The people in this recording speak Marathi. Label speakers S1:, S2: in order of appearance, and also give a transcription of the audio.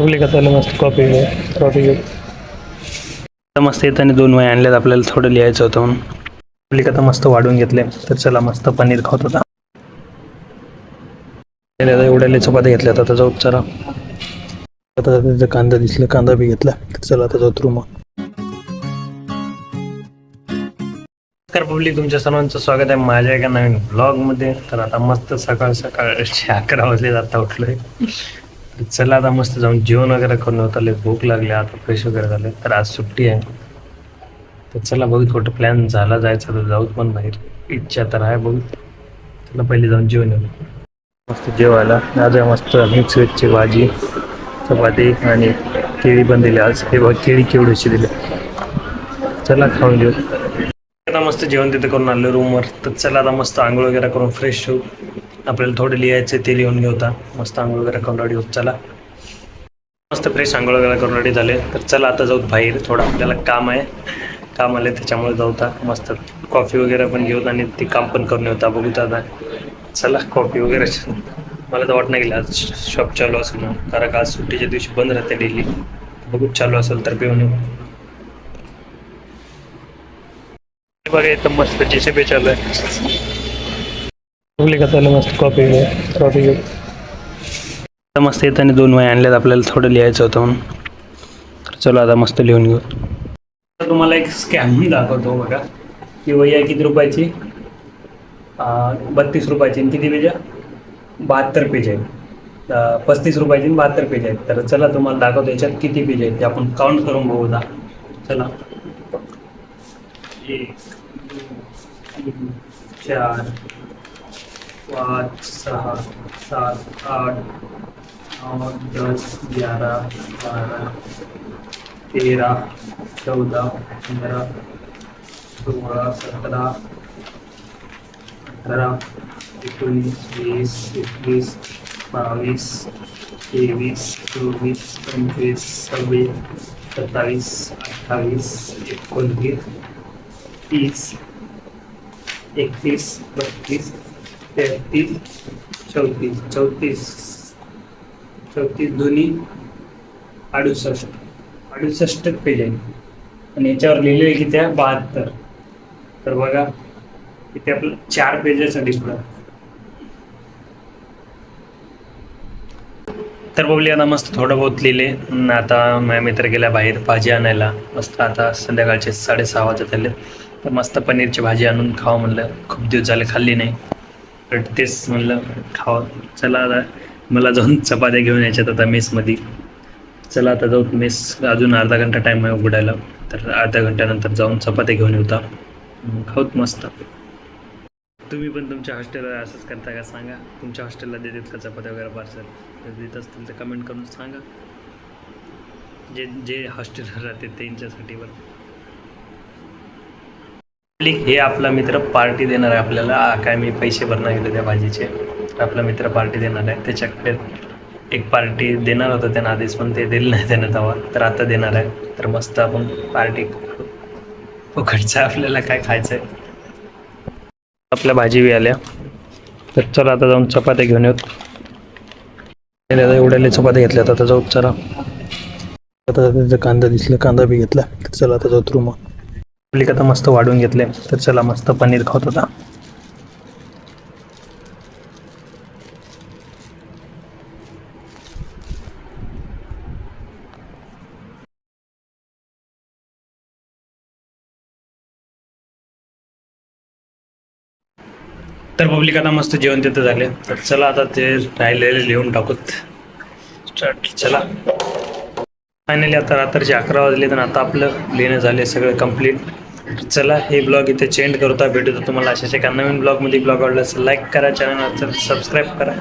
S1: का त्याला मस्त कॉफी कॉफी घेऊ. मस्त येताना दोन वय आणल्यात, आपल्याला थोडं लिहायचं होतं म्हणून पब्लिक आता मस्त वाढून घेतले. तर चला मस्त पनीर खात होता. एवढ्या चपात्या घेतल्या आता जाऊ चला. आता कांदा दिसला, कांदा बी घेतला. चला आता जाऊ रूम. नमस्कार पब्लिक, तुमच्या सर्वांचं स्वागत आहे माझ्या एका नवीन ब्लॉगमध्ये. तर आता मस्त सकाळ सकाळ 11 वाजले आता उठलोय. चला आता मस्त जाऊन जेवण वगैरे करून होतं. भूक लागली, आता फ्रेश वगैरे झाले. तर आज सुट्टी आहे, तर चला बघू थोडं प्लॅन झाला जायचं तर जाऊच, पण बाहेर इच्छा तर आहे बघू. चला पहिले जाऊन जेवण येऊ. मस्त जेवायला आज मस्त मिक्स व्हेजची भाजी, चपाती आणि केळी पण दिली. आज हे बघ केळी केवढीशी दिली. चला खाऊन घेऊ. आता मस्त जेवण तिथे करून आलो रूमवर. तर चला आता मस्त आंघोळ वगैरे करून फ्रेश होऊ. आपल्याला थोडं लिहायचं ते लिहून घेऊ. होता मस्त आंघोळ वगैरे करून रेडी होत. चला मस्त फ्रेश आंघोळ वगैरे करून रेडी झाले. तर चला आता जाऊ बाहेर, थोडं आपल्याला काम आहे, काम आले त्याच्यामुळे जाऊ. मस्त कॉफी वगैरे पण घेऊत आणि ते काम पण करून येऊ. बघू आता चला कॉफी वगैरे. मला तर वाटत नाही गेलं आज शॉप चालू असेल ना, कारण का आज सुट्टीच्या दिवशी बंद राहते डेली. बघू चालू असेल तर पिऊन येऊ. बघा इथं मस्त जेसीबी चालू आहे. का त्याला मस्त कॉफी कॉफी घेऊ. मस्त येताना दोन वय आणल्यात, आपल्याला थोडं लिहायचं होतं म्हणून तर चला आता मस्त लिहून घेऊ. तर तुम्हाला एक स्कॅम दाखवतो बघा. ही वही आहे किती रुपयाची, 32 रुपयाची. किती पेज आहे, 72 पेज आहे. 35 रुपयाची 72 पेज आहेत. तर चला तुम्हाला दाखवतो याच्यात किती पेज आहेत ते आपण काउंट करून बघू. चला 1 2 3 4 5 6 7 8 9 10 11 12 13 14 15 16 17 18 19 20 21 22 23 24 25 26 27 28 29 30 31 32 33 34 34 दोन्ही 68 पेज आहे. आणि याच्यावर लिहिलेले किती आहे, 72. तर बघा इथे आपलं 4 पेजेसाठी पुढं. तर बघली आता मस्त थोडं बहुत लिहिले. आता माझ्या मित्र गेल्या बाहेर भाजी आणायला. मस्त आता संध्याकाळचे 6:30 वाजत आले. तर मस्त पनीरची भाजी आणून खावं म्हणलं, खूप दिवस झाले खाल्ली नाही. तर तेच म्हणलं खावं. चला आता मला जाऊन चपात्या घेऊन यायच्यात आता मेसमध्ये. चला आता जाऊ मेस, अजून अर्धा घंटा टाईम आहे उघडायला. तर अर्ध्या घंट्यानंतर जाऊन चपात्या घेऊन येऊ. खाऊत मस्त. तुम्ही पण तुमच्या हॉस्टेलला असंच करता का सांगा. तुमच्या हॉस्टेलला देतात का चपात्या वगैरे पार्सल? जर देत असतील तर कमेंट करून सांगा. जे जे हॉस्टेलवर राहते त्यांच्यासाठी पण. हे आपला मित्र पार्टी देणार आहे आपल्याला. काय मी पैसे भरणार गेले त्या भाजीचे. आपला मित्र पार्टी देणार आहे. त्याच्याकडे एक पार्टी देणार होतं त्यानं आधीच, पण ते दिलं नाही त्यानं तेव्हा. तर आता देणार आहे. तर मस्त आपण पार्टी फुकटचं आपल्याला काय खायचं आहे. आपल्या भाजी बी आल्या. तर चला आता जाऊन चपात्या घेऊन येऊ. एवढ्या चपात्या घेतल्यात आता जाऊ चला. आता कांदा दिसला, कांदा बी घेतला. चला आता जाऊ रूम. पब्लिक आता मस्त वाढून घेतले. तर चला मस्त पनीर खात होता. तर पब्लिक आता मस्त जेवण तिथं झाले. तर चला आता ते राहिलेले लिहून टाकूत. स्टार्ट. चला फायनली आता रात्रीचे 11 वाजले. तर आता आपलं लिहिणं झाले सगळं कंप्लीट. चला हे ब्लॉग इथे चेंज करता. भेटू तर तुम्हाला अशाच एका नवीन ब्लॉगमध्ये. ब्लॉग आवडला असेल लाईक करा, चॅनल सबस्क्राईब करा.